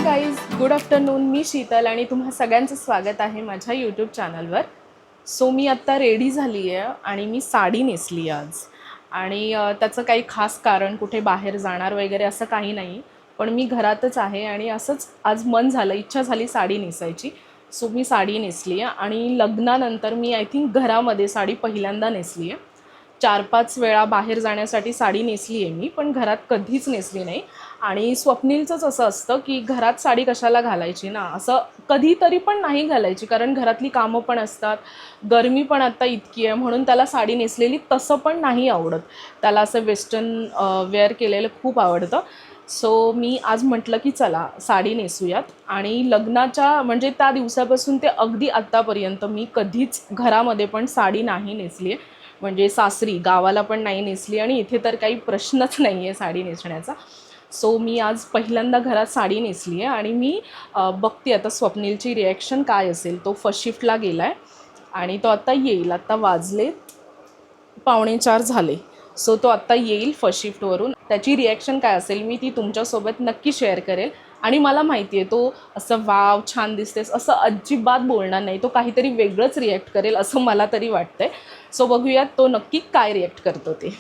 Guys, good afternoon. मी शीतल आणि तुम्हा सगळ्यांचं स्वागत आहे माझ्या यूट्यूब चॅनलवर. सो मी आत्ता रेडी झाली आहे आणि मी साडी नेसली आज. आणि त्याचं काही खास कारण, कुठे बाहेर जाणार वगैरे असं काही नाही, पण मी घरातच आहे आणि असंच आज मन झालं, इच्छा झाली साडी नेसायची. सो मी साडी नेसली आहे आणि लग्नानंतर मी आय थिंक घरामध्ये साडी पहिल्यांदा नेसली आहे. 4-5 वेळा बाहेर जाण्यासाठी साडी नेसली आहे मी, पण घरात कधीच नेसली नाही. आणि स्वप्नीलचंच असं असतं की घरात साडी कशाला घालायची ना, असं कधीतरी पण नाही घालायची, कारण घरातली कामं पण असतात, गरमी पण आता इतकी आहे, म्हणून त्याला साडी नेसलेली तसं पण नाही आवडत. त्याला असं वेस्टर्न वेअर केलेलं खूप आवडतं. सो मी आज म्हटलं की चला साडी नेसूयात. आणि लग्नाच्या म्हणजे त्या दिवसापासून ते अगदी आत्तापर्यंत मी कधीच घरामध्ये पण साडी नाही नेसली आहे. म्हणजे सासरी गावाला पण नाही नेसली आणि इथे तर काही प्रश्नच नाही आहे साडी नेसण्याचा. सो मी आज पहिल्यांदा घरात साडी नेसली आहे आणि मी बघते आता स्वप्नीलची रिॲक्शन काय असेल. तो फर्स्ट शिफ्टला गेला आहे आणि तो आत्ता येईल. आत्ता वाजले 3:45 झाले. सो तो आत्ता येईल फर्स्ट शिफ्टवरून. त्याची रिॲक्शन काय असेल मी ती तुमच्यासोबत नक्की शेअर करेल. आणि मला माहिती आहे तो असं वाव छान दिसतेस असं अजिबात बोलणार नाही, तो काहीतरी वेगळंच रिॲक्ट करेल असं मला तरी वाटतंय. सो बघूयात तो नक्की काय रिॲक्ट करतो ते.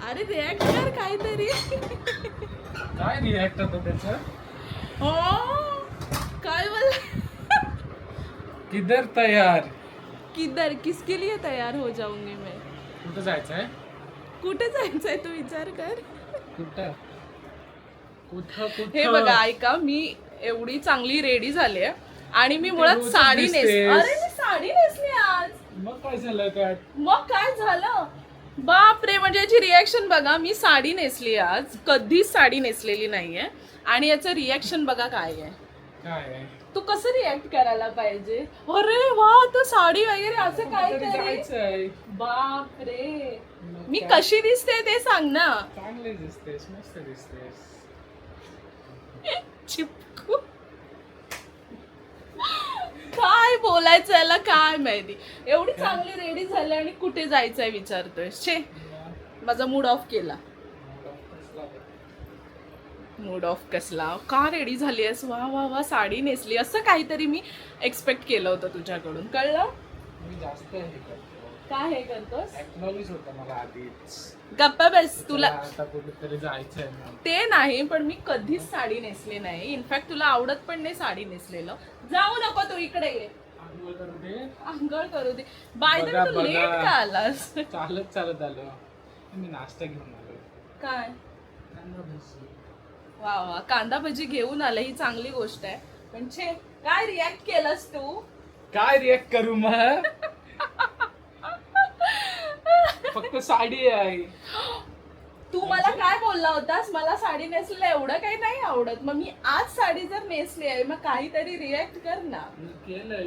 अरे रिॲक्ट कर काहीतरी. काय रिॲक्ट होतं त्याचं? हो काय बोल. किधर तयार? किधर किसके लिए तयार हो जाऊंगी मैं. कुठं जायचंय? कुठे जायचंय तू विचार कर. कुठं कुठं कुठं? हे बघा ऐका, मी एवढी चांगली रेडी झाली आहे आणि मी मुळात रोजच साडी दिसतेस. अरे मी साडी नेसली आज. मग काय झालं त्यात? मग काय झालं बापरे. म्हणजे याची रिॲक्शन बघा, मी साडी नेसली आज, कधीच साडी नेसलेली नाहीये आणि याचं रिॲक्शन बघा काय आहे. काय आहे? तू कसं रिॲक्ट करायला पाहिजे. अरे वा तू साडी वगैरे असं काय कुठेतरी करे. जायचंय. बापरे मग मी काय? कशी दिसते ते सांग ना. चांगली दिसतेस, मस्त दिसतेस. चिपकू काय बोलायचं याला काय माहिती. एवढी चांगली रेडी झाली आणि कुठे जायचंय विचारतोय. छे माझा मूड ऑफ केला. मूड ऑफ कसला. का रेडी झाली आहेस. वा वा वा साडी नेसली असं काहीतरी मी एक्सपेक्ट केलं होतं तुझ्याकडून. कळलं. मी जास्त हे करतो. काय हे करतोस. एक्नॉलेज होतं मला आधीच. गप्पा बस. तुला आता कुठेतरी जायचंय ना. ते नाही, पण मी कधीच साडी नेसली नाही. इनफॅक्ट तुला आवडत पण नाही साडी नेसलेलं. जाऊ नको तू इकडे ये. आंघोळ करू दे. आंघोळ करू दे. बाय द बघा, वे तू लेट बघा. का आलास. चालत चालत आलो. मी नाश्ता घेऊन आलो. काय कांदा भजी. वा वा कांदा भजी घेऊन आला, ही चांगली गोष्ट आहे. पण छे काय रिॲक्ट केलंस तू. काय रिॲक्ट करू मग? फक्त साडी आहे. तू मला काय बोलला होतास, मला साडी नेसलेलं एवढं काही नाही आवडत. मग मी आज साडी जर नेसली आहे मग काहीतरी रिॲक्ट कर ना.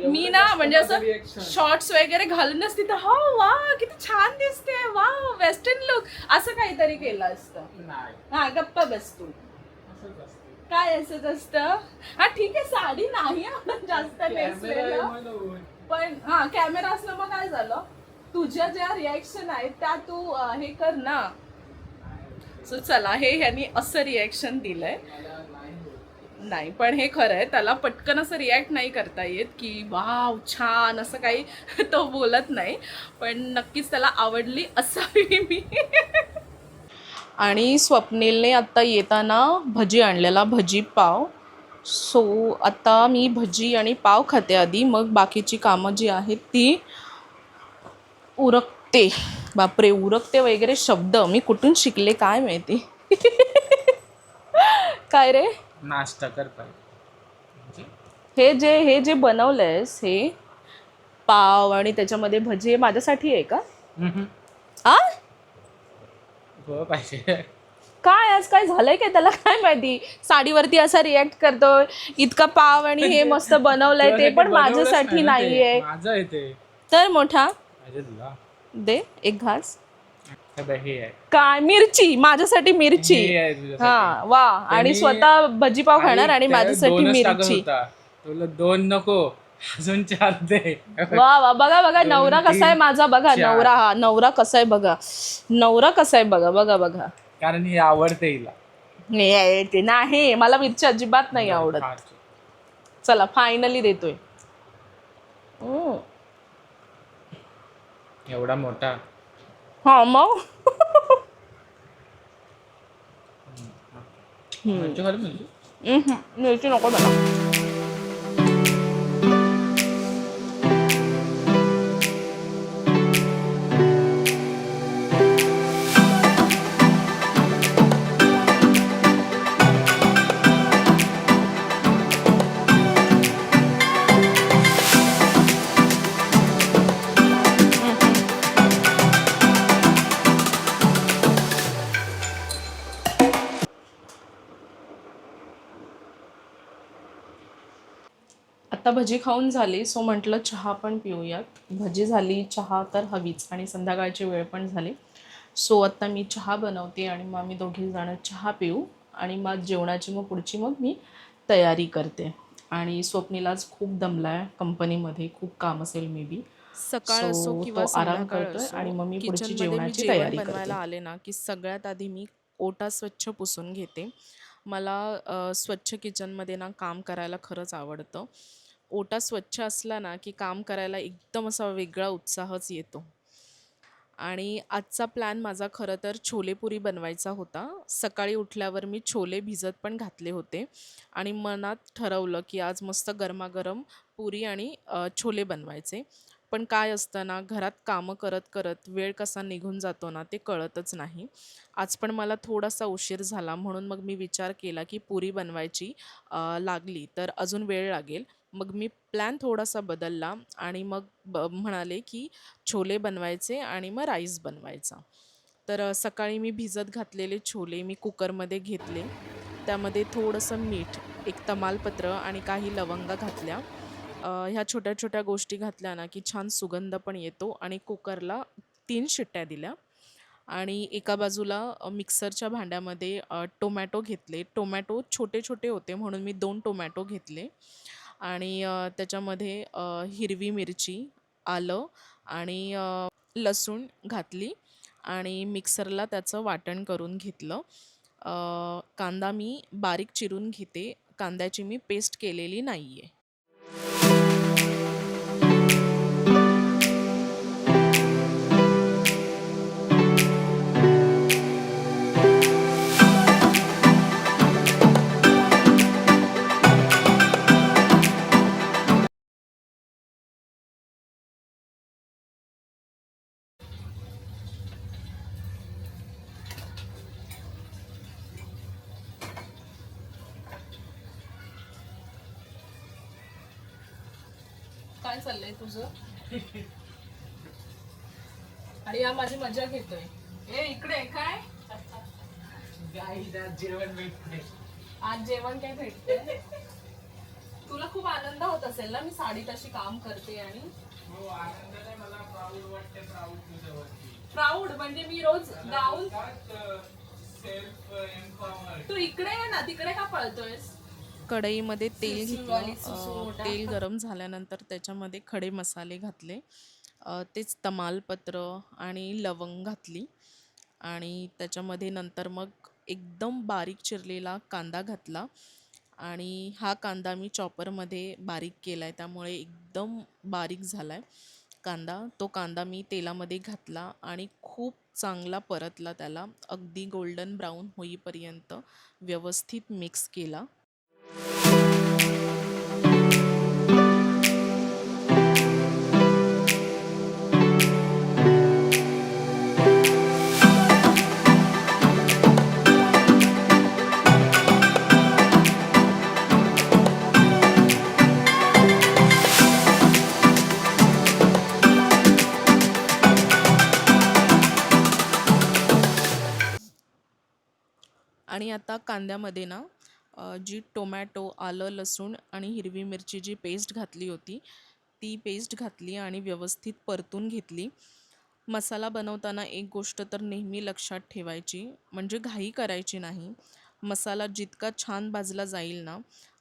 मी ना म्हणजे असं शॉर्ट्स वगैरे घालूनच तिथं हो वा किती छान दिसते, वा वेस्टर्न लुक असं काहीतरी केलं असतं. नाही, हा गप्पा बस तू. असंच असतं. काय असंच असतं. हा ठीक आहे साडी नाही आवडत जास्त नेसलेलं, पण हा कॅमेरा असलं मग काय झालं. तुझ्या ज्या रिॲक्शन आहेत त्या तू हे कर ना. सो चला हे ह्यांनी असं रिॲक्शन दिलंय. नाही पण हे खरं आहे, त्याला पटकन असं रिॲक्ट नाही करता येत की वाव छान असं काही तो बोलत नाही, पण नक्कीच त्याला आवडली असावी मी. आणि स्वप्नीलने आत्ता येताना भजी आणलेला, भजी पाव. सो आता मी भजी आणि पाव खाते आधी, मग बाकीची कामं जी आहेत ती उरकते. बापरे उरकते वगैरे शब्द मी कुठून शिकले काय माहिती. काय रे. नाश्ता कर पाहिजे. हे जे बनवलंयस हे पाव आणि त्याच्यामध्ये भजी माझ्यासाठी आहे का. आ पाहिजे. काय आज काय झालंय काय त्याला काय माहिती. साडीवरती असा रिॲक्ट करतोय. इतका पाव आणि हे मस्त बनवलंय ते पण माझ्यासाठी नाहीये. माझं आहे ते. तर मोठा तुला दे एक घास. हे आहे काय मिरची माझ्यासाठी मिरची. हा वा आणि स्वतः भजीपाव खाणार आणि माझ्यासाठी मिरची. तुला 2 नको, अजून 4 दे. वा वा, बघा बघा 2, नवरा कसा आहे 3, माझा, बघा 4. नवरा, हा नवरा कसा आहे बघा, नवरा कसा आहे बघा बघा बघा. कारण ही आवडते हिला. ते नाही, मला मिरची अजिबात नाही बरं, आवडत. खा. चला फायनली देतोय. एवढा मोठा. हा मग मिरची खाली म्हणजे मिरची नको मला. आता भजी खाऊन झाली, सो म्हटलं चहा पण पिऊयात. भजी झाली, चहा तर हवीच, आणि संध्याकाळची वेळ पण झाली. सो आत्ता मी चहा बनवते आणि मग आम्ही दोघी जण चहा पिऊ, आणि मग जेवणाची मग पुढची मग मी तयारी करते. आणि स्वप्नील आज खूप दमला आहे, कंपनीमध्ये खूप काम असेल मे बी. सकाळ असो किंवा तो आराम संध्याकाळ करतोय असो, आणि मग मी पुढची किचनमध्ये मी जेवणाची जेवण तयारी बनवायला करते. आले ना की सगळ्यात आधी मी ओटा स्वच्छ पुसून घेते. मला स्वच्छ किचनमध्ये ना काम करायला खरंच आवडतं. ओटा स्वच्छ असला ना की काम करायला एकदम असा वेगळा उत्साहच येतो. आणि आजचा प्लॅन माझा खरं तर छोलेपुरी बनवायचा होता. सकाळी उठल्यावर मी छोले भिजत पण घातले होते आणि मनात ठरवलं की आज मस्त गरमागरम पुरी आणि छोले बनवायचे. पण काय असतं ना, घरात कामं करत करत वेळ कसा निघून जातो ना ते कळतच नाही. आज पण मला थोडासा उशीर झाला, म्हणून मग मी विचार केला की पुरी बनवायची लागली तर अजून वेळ लागेल. मग मी प्लॅन थोडासा बदलला आणि मग म्हणाले की छोले बनवायचे आणि मग राईस बनवायचा. तर सकाळी मी भिजत घातलेले छोले मी कुकरमध्ये घेतले. त्यामध्ये थोडंसं मीठ, एक तमालपत्र आणि काही लवंगा घातल्या. ह्या छोट्या छोट्या गोष्टी घातल्या ना की छान सुगंध पण येतो, आणि कुकरला 3 शिट्ट्या दिल्या. आणि एका बाजूला मिक्सरच्या भांड्यामध्ये टोमॅटो घेतले. टोमॅटो छोटे छोटे होते म्हणून मी 2 टोमॅटो घेतले. आणि त्याच्यामध्ये हिरवी मिरची, आलं आणि लसूण घातली आणि मिक्सरला त्याचं वाटण करून घेतलं. कांदा मी बारीक चिरून घेते. कांद्याची मी पेस्ट केलेली नाही आहे. काय चाललंय तुझं? आणि या माझी मजा घेतोय. इकडे काय जेवण भेटते. आज जेवण काय भेटतंय? तुला खूप आनंद होत असेल ना, मी साडीत अशी काम करते आणि हो, आनंद नाही, मला प्राऊड वाटते. प्राऊड तुझ्यावरती. प्राऊड म्हणजे मी रोज गाऊन. Self empower. तू इकडे ये ना, तिकडे का पळतोयस? कढईमध्ये तेल सुसुवाली घेतलं. सुसुवटा. तेल गरम झाल्यानंतर त्याच्यामध्ये खडे मसाले घातले. तेच तमालपत्र आणि लवंग घातली, आणि त्याच्यामध्ये नंतर मग एकदम बारीक चिरलेला कांदा घातला. आणि हा कांदा मी चॉपरमध्ये बारीक केला आहे, त्यामुळे एकदम बारीक झाला आहे कांदा. तो कांदा मी तेलामध्ये घातला आणि खूप चांगला परतला त्याला, अगदी गोल्डन ब्राऊन होईपर्यंत व्यवस्थित मिक्स केला. आणि आता कांद्यामध्ये ना जी टोमॅटो, आलं, लसूण आणि हिरवी मिरची जी पेस्ट घातली होती, ती पेस्ट घातली आणि व्यवस्थित परतून घेतली. मसाला बनवताना एक गोष्ट तर नेहमी लक्षात ठेवायची, म्हणजे घाई करायची नाही. मसाला जितका छान भाजला जाईल ना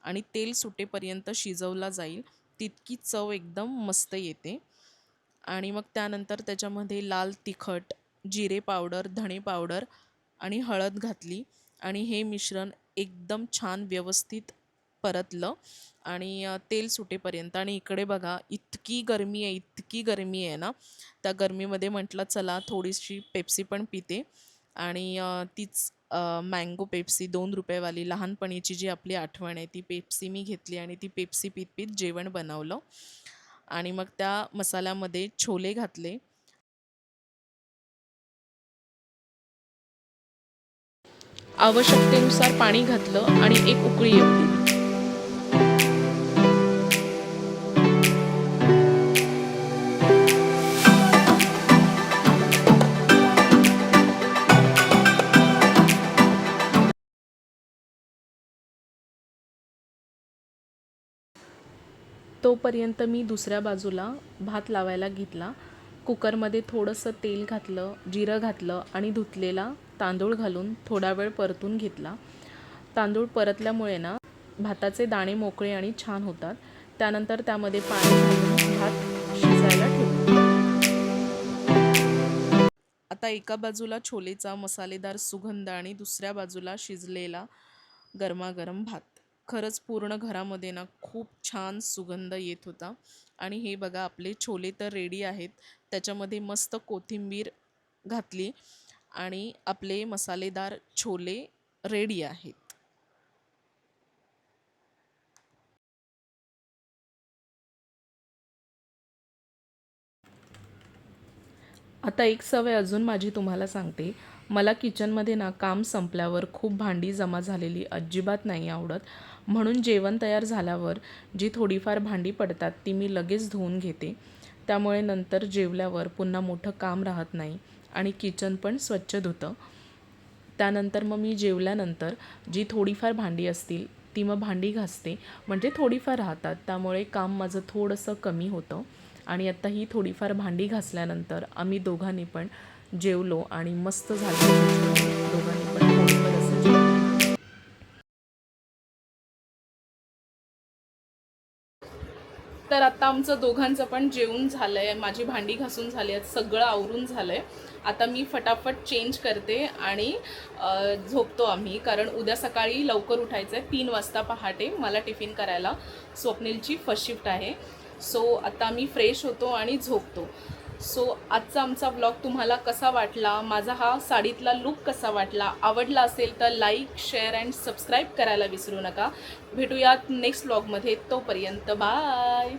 आणि तेल सुटेपर्यंत शिजवला जाईल तितकी चव एकदम मस्त येते. आणि मग त्यानंतर त्याच्यामध्ये लाल तिखट, जिरे पावडर, धणे पावडर आणि हळद घातली आणि हे मिश्रण एकदम छान व्यवस्थित परतलं आणि तेल सुटेपर्यंत. आणि इकडे बघा इतकी गरमी आहे, इतकी गरमी आहे ना, त्या गरमीमध्ये म्हटलं चला थोडीशी पेप्सी पण पिते. आणि तीच मँगो पेप्सी 2 रुपयेवाली लहानपणीची जी आपली आठवण आहे ती पेप्सी मी घेतली आणि ती पेप्सी पीत पीत जेवण बनवलं. आणि मग त्या मसाल्यामध्ये छोले घातले, आवश्यकतेनुसार पाणी घातलं आणि एक उकळी येऊ दिली. तोपर्यंत मी दुसऱ्या बाजूला भात लावायला घेतला. कुकरमध्ये थोडंसं तेल घातलं, जिरं घातलं आणि धुतलेला तांदूळ घालून थोडा वेळ परतून घेतला. तांदूळ परतल्यामुळे ना भाताचे दाणे मोकळे आणि छान होतात. त्यानंतर त्यामध्ये पाणी घालून भात शिजायला ठेवला. आता एका बाजूला छोलेचा मसालेदार सुगंध आणि दुसऱ्या बाजूला शिजलेला गरमागरम भात. खरंच पूर्ण घरामध्ये ना खूप छान सुगंध येत होता. आणि हे बघा आपले छोले तर रेडी आहेत. त्याच्यामध्ये मस्त कोथिंबीर घातली आणि आपले मसालेदार छोले रेडी आहेत. आता एक सवय अजून माझी तुम्हाला सांगते. मला किचनमध्ये ना काम संपल्यावर खूप भांडी जमा झालेली अजिबात नाही आवडत. म्हणून जेवण तयार झाल्यावर जी थोडीफार भांडी पडतात ती मी लगेच धुवून घेते. त्यामुळे नंतर जेवल्यावर पुन्हा मोठं काम राहत नाही आणि किचन पण स्वच्छ धुतं. त्यानंतर मग मी जेवल्यानंतर जी थोडीफार भांडी असतील ती मग भांडी घासते, म्हणजे थोडीफार राहतात त्यामुळे काम माझं थोडंसं कमी होतं. आणि आत्ता ही थोडीफार भांडी घासल्यानंतर आम्ही दोघांनी पण जेवलो आणि मस्त झालं. दोघांनी पण थोडंफार असं जेवलो. तर आता आमचं दोघांचं पण जेवण झालं आहे, माझी भांडी घासून झाली आहेत, सगळं आवरून झालं आहे. आता मी फटाफट चेंज करते आणि झोपतो आम्ही, कारण उद्या सकाळी लवकर उठायचं आहे. 3 वाजता पहाटे मला टिफिन करायला स्वप्नीलची फर्स्ट शिफ्ट आहे. सो आता मी फ्रेश होतो आणि झोपतो. सो आजचा आमचा ब्लॉग तुम्हाला कसा वाटला, माझा हा साडीतला लुक कसा वाटला, आवडला असेल तर लाईक, शेअर अँड सबस्क्राईब करायला विसरू नका. भेटूयात नेक्स्ट ब्लॉगमध्ये. तोपर्यंत बाय.